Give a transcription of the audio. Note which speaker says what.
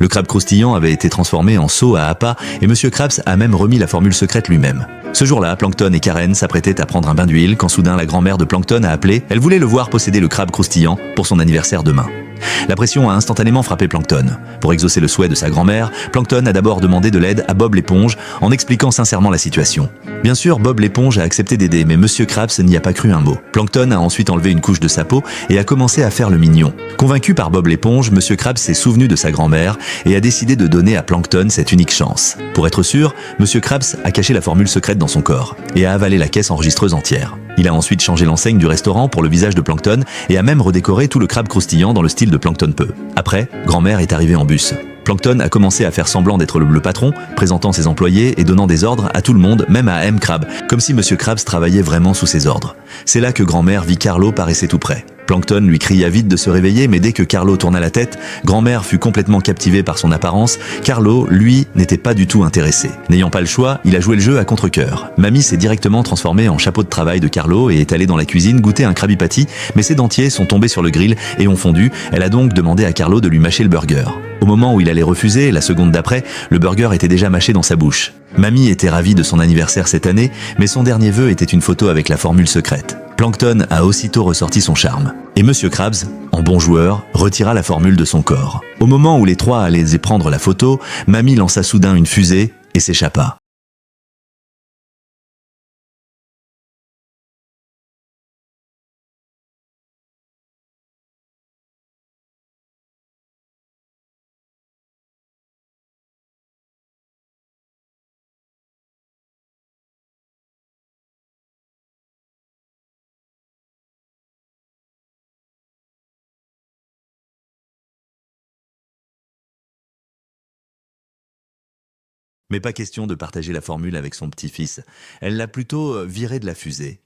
Speaker 1: Le crabe croustillant avait été transformé en seau à appât et Monsieur Krabs a même remis la formule secrète lui-même. Ce jour-là, Plankton et Karen s'apprêtaient à prendre un bain d'huile quand soudain la grand-mère de Plankton a appelé. Elle voulait le voir posséder le crabe croustillant pour son anniversaire demain. La pression a instantanément frappé Plankton. Pour exaucer le souhait de sa grand-mère, Plankton a d'abord demandé de l'aide à Bob l'éponge en expliquant sincèrement la situation. Bien sûr, Bob l'éponge a accepté d'aider, mais Monsieur Krabs n'y a pas cru un mot. Plankton a ensuite enlevé une couche de sa peau et a commencé à faire le mignon. Convaincu par Bob l'éponge, Monsieur Krabs s'est souvenu de sa grand-mère et a décidé de donner à Plankton cette unique chance. Pour être sûr, Monsieur Krabs a caché la formule secrète dans son corps et a avalé la caisse enregistreuse entière. Il a ensuite changé l'enseigne du restaurant pour le visage de Plankton et a même redécoré tout le crabe croustillant dans le style de Plankton Peu. Après, grand-mère est arrivée en bus. Plankton a commencé à faire semblant d'être le patron, présentant ses employés et donnant des ordres à tout le monde, même à M. Crab, comme si Monsieur Krabs travaillait vraiment sous ses ordres. C'est là que grand-mère vit Carlo paraissait tout près. Plankton lui cria vite de se réveiller, mais dès que Carlo tourna la tête, grand-mère fut complètement captivée par son apparence. Carlo, lui, n'était pas du tout intéressé. N'ayant pas le choix, il a joué le jeu à contre-cœur. Mamie s'est directement transformée en chapeau de travail de Carlo et est allée dans la cuisine goûter un Krabby Patty, mais ses dentiers sont tombés sur le grill et ont fondu. Elle a donc demandé à Carlo de lui mâcher le burger. Au moment où il allait refuser, la seconde d'après, le burger était déjà mâché dans sa bouche. Mamie était ravie de son anniversaire cette année, mais son dernier vœu était une photo avec la formule secrète. Plankton a aussitôt ressorti son charme. Et Monsieur Krabs, en bon joueur, retira la formule de son corps. Au moment où les trois allaient prendre la photo, Mamie lança soudain une fusée et s'échappa. Mais pas question de partager la formule avec son petit-fils. Elle l'a plutôt viré de la fusée.